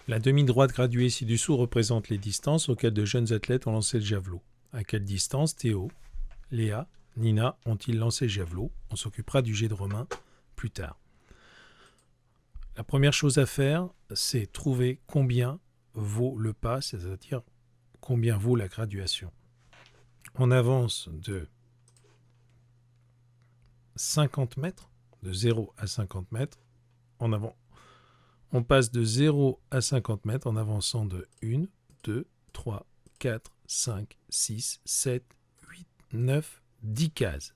La demi-droite graduée ci-dessous représente les distances auxquelles de jeunes athlètes ont lancé le javelot. À quelle distance Théo, Léa, Nina ont-ils lancé le javelot? On s'occupera du jet de Romain plus tard. La première chose à faire, c'est trouver combien vaut le pas, c'est-à-dire combien vaut la graduation. On avance de 50 mètres, de 0 à 50 mètres, on passe de 0 à 50 mètres en avançant de 1, 2, 3, 4, 5, 6, 7, 8, 9, 10 cases.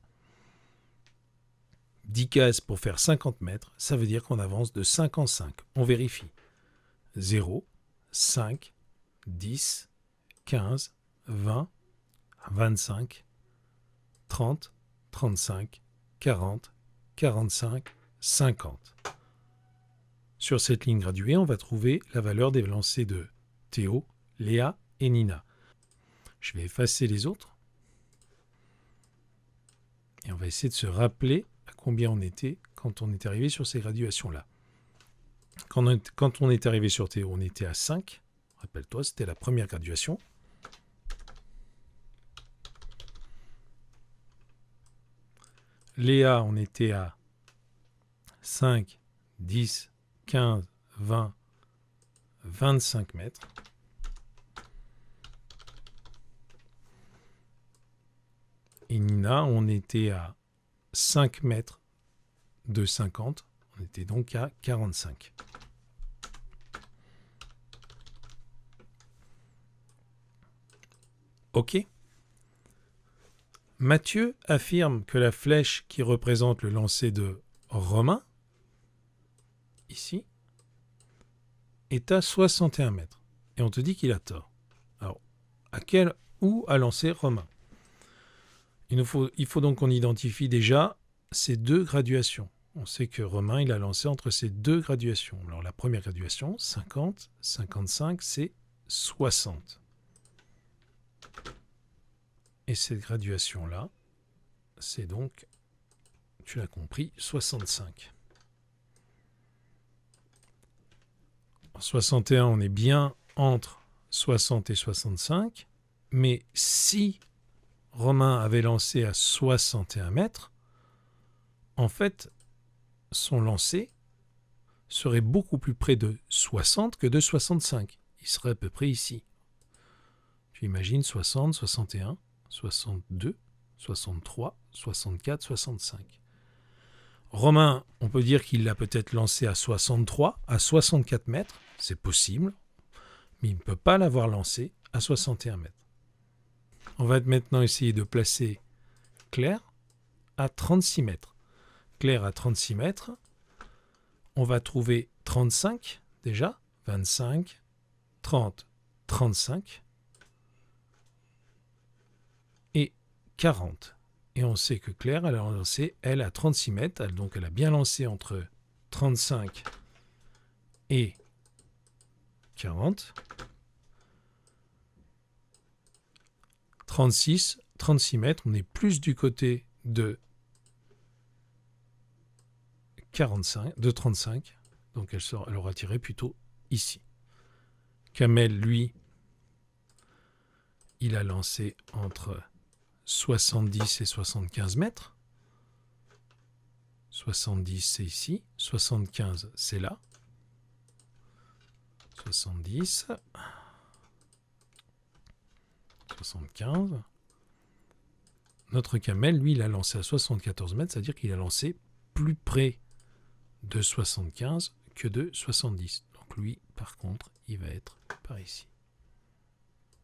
10 cases pour faire 50 mètres, ça veut dire qu'on avance de 5 en 5. On vérifie. 0, 5, 10, 15, 20, 25, 30, 35, 40, 45, 50. Sur cette ligne graduée, on va trouver la valeur des lancers de Théo, Léa et Nina. Je vais effacer les autres. Et on va essayer de se rappeler à combien on était quand on est arrivé sur ces graduations-là. Quand on est arrivé sur Théo, on était à 5. Rappelle-toi, c'était la première graduation. Léa, on était à 5, 10, 15, 20, 25 mètres. Et Nina, on était à 5 mètres de 50. On était donc à 45. OK. Mathieu affirme que la flèche qui représente le lancer de Romain, ici, est à 61 mètres. Et on te dit qu'il a tort. Alors, où a lancé Romain? Il faut donc qu'on identifie déjà ces deux graduations. On sait que Romain, il a lancé entre ces deux graduations. Alors, la première graduation, 50, 55, c'est 60. Et cette graduation-là, c'est donc, tu l'as compris, 65. En 61, on est bien entre 60 et 65. Mais si Romain avait lancé à 61 mètres, en fait, son lancer serait beaucoup plus près de 60 que de 65. Il serait à peu près ici. Tu imagines 60, 61, 62, 63, 64, 65. Romain, on peut dire qu'il l'a peut-être lancé à 63, à 64 mètres, c'est possible, mais il ne peut pas l'avoir lancé à 61 mètres. On va maintenant essayer de placer Claire à 36 mètres. Claire à 36 mètres, on va trouver 35 déjà, 25, 30, 35 et 40. Et on sait que Claire, elle a lancé, elle, à 36 mètres, donc elle a bien lancé entre 35 et 40. 36, 36 mètres, on est plus du côté de 45, de 35, donc elle aura tiré plutôt ici. Kamel, lui, il a lancé entre 70 et 75 mètres. 70, c'est ici. 75, c'est là. 70. 75. Notre Kamel, lui, il a lancé à 74 mètres, c'est-à-dire qu'il a lancé plus près de 75 que de 70. Donc lui, par contre, il va être par ici.